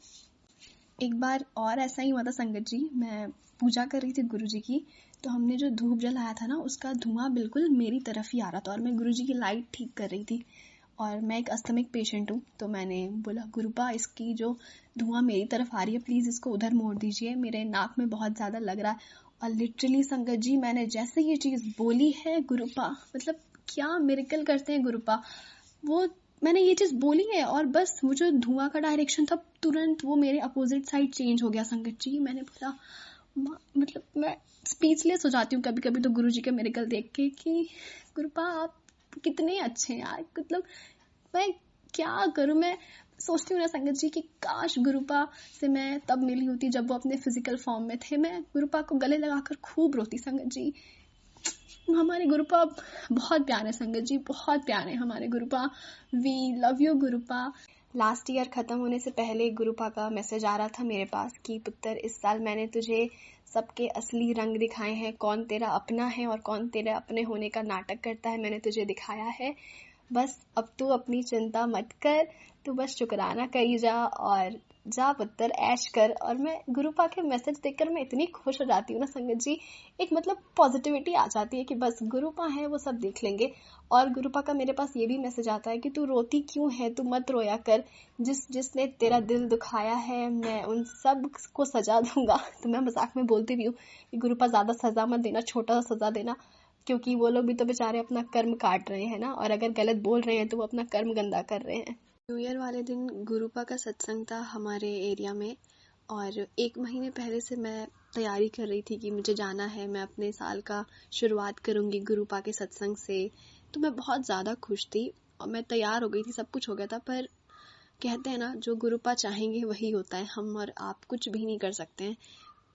एक बार और ऐसा ही हुआ था संगत जी, मैं पूजा कर रही थी गुरु जी की, तो हमने जो धूप जलाया था ना, उसका धुआं बिल्कुल मेरी तरफ ही आ रहा था और मैं गुरु जी की लाइट ठीक कर रही थी। और मैं एक अस्थमिक पेशेंट हूँ, तो मैंने बोला गुरुपा इसकी जो धुआं मेरी तरफ आ रही है, प्लीज़ इसको उधर मोड़ दीजिए, मेरे नाक में बहुत ज़्यादा लग रहा है। और लिटरली संगत जी, मैंने जैसे ये चीज़ बोली है गुरुपा, मतलब क्या मिरेकल करते हैं गुरुपा, वो मैंने ये चीज़ बोली है और बस वो जो धुआं का डायरेक्शन था तुरंत वो मेरे अपोजिट साइड चेंज हो गया संगत जी। मैंने बोला मतलब मैं स्पीचलेस हो जाती हूँ कभी कभी तो गुरु जी के मिरेकल देख के कि गुरुपा आप कितने अच्छे हैं यार, मतलब मैं क्या करूँ। मैं सोचती हूँ ना संगत जी कि काश गुरुपा से मैं तब मिली होती जब वो अपने फिजिकल फॉर्म में थे, मैं गुरुपा को गले लगाकर खूब रोती संगत जी। हमारे गुरुपा बहुत प्यारे संगत जी, बहुत प्यारे हमारे Gurupa, we love you Gurupa. Last year ख़त्म होने से पहले गुरुपा का मैसेज आ रहा था मेरे पास कि पुत्र इस साल मैंने तुझे सबके असली रंग दिखाए हैं, कौन तेरा अपना है और कौन तेरे अपने होने का नाटक करता है, मैंने तुझे दिखाया है। बस अब तू अपनी चिंता मत कर, तू बस शुक्राना करी जा और जा पुत्र ऐश कर। और मैं गुरुपा के मैसेज देखकर मैं इतनी खुश हो जाती हूँ ना संगत जी, एक मतलब पॉजिटिविटी आ जाती है कि बस गुरुपा है वो सब देख लेंगे। और गुरुपा का मेरे पास ये भी मैसेज आता है कि तू रोती क्यों है, तू मत रोया कर, जिसने तेरा दिल दुखाया है मैं उन सब को सजा दूंगा। तो मैं मजाक में बोलती भी हूँ कि गुरुपा ज़्यादा सजा मत देना, छोटा सा सजा देना, क्योंकि वो लोग भी तो बेचारे अपना कर्म काट रहे हैं ना, और अगर गलत बोल रहे हैं तो वो अपना कर्म गंदा कर रहे हैं। न्यू ईयर वाले दिन गुरुपा का सत्संग था हमारे एरिया में, और 1 महीने पहले से मैं तैयारी कर रही थी कि मुझे जाना है, मैं अपने साल का शुरुआत करूँगी गुरुपा के सत्संग से। तो मैं बहुत ज़्यादा खुश थी और मैं तैयार हो गई थी, सब कुछ हो गया था। पर कहते हैं ना जो गुरुपा चाहेंगे वही होता है, हम और आप कुछ भी नहीं कर सकते हैं।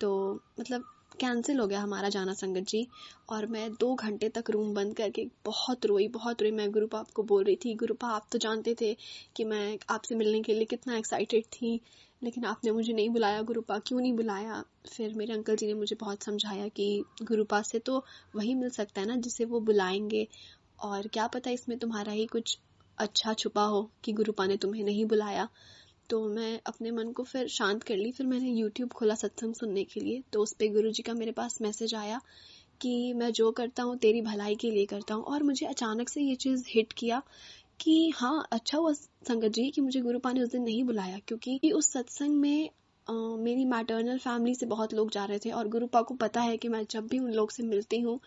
तो मतलब कैंसिल हो गया हमारा जाना संगत जी। और मैं 2 घंटे तक रूम बंद करके बहुत रोई। मैं गुरुपा को बोल रही थी, गुरुपा आप तो जानते थे कि मैं आपसे मिलने के लिए कितना एक्साइटेड थी, लेकिन आपने मुझे नहीं बुलाया गुरुपा, क्यों नहीं बुलाया। फिर मेरे अंकल जी ने मुझे बहुत समझाया कि गुरुपा से तो वही मिल सकता है ना जिसे वो बुलाएंगे, और क्या पता इसमें तुम्हारा ही कुछ अच्छा छुपा हो कि गुरुपा ने तुम्हें नहीं बुलाया। तो मैं अपने मन को फिर शांत कर ली। फिर मैंने YouTube खोला सत्संग सुनने के लिए, तो उस पे गुरुजी का मेरे पास मैसेज आया कि मैं जो करता हूँ तेरी भलाई के लिए करता हूँ। और मुझे अचानक से ये चीज़ हिट किया कि हाँ अच्छा हुआ संगत जी कि मुझे गुरुपा ने उस दिन नहीं बुलाया, क्योंकि उस सत्संग में मेरी मैटरनल फैमिली से बहुत लोग जा रहे थे और गुरुपा को पता है कि मैं जब भी उन लोग से मिलती हूँ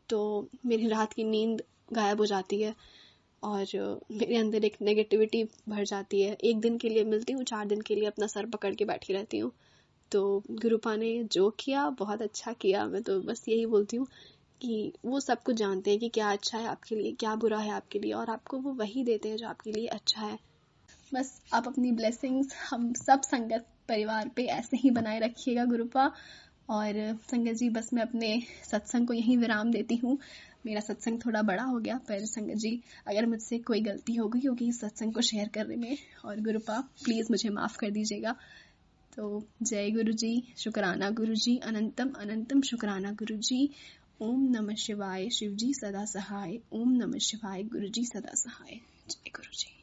तो मेरी रात की नींद गायब हो जाती है और मेरे अंदर एक नेगेटिविटी भर जाती है। 1 दिन के लिए मिलती हूँ, 4 दिन के लिए अपना सर पकड़ के बैठी रहती हूँ। तो गुरुपा ने जो किया बहुत अच्छा किया। मैं तो बस यही बोलती हूँ कि वो सब कुछ जानते हैं कि क्या अच्छा है आपके लिए, क्या बुरा है आपके लिए, और आपको वो वही देते हैं जो आपके लिए अच्छा है। बस आप अपनी ब्लेसिंग्स हम सब संगत परिवार पे ऐसे ही बनाए रखिएगा गुरुपा। और संगत जी बस मैं अपने सत्संग को यहीं विराम देती हूँ। मेरा सत्संग थोड़ा बड़ा हो गया, पर संगत जी अगर मुझसे कोई गलती हो गई होगी इस सत्संग को शेयर करने में, और गुरुपा प्लीज़ मुझे माफ़ कर दीजिएगा। तो जय गुरु जी, शुक्राना गुरु जी, अनंतम अनंतम शुक्राना गुरु जी। ओम नमः शिवाय, शिव जी सदा सहाय। ओम नमः शिवाय, गुरु जी सदा सहाय। जय गुरु जी।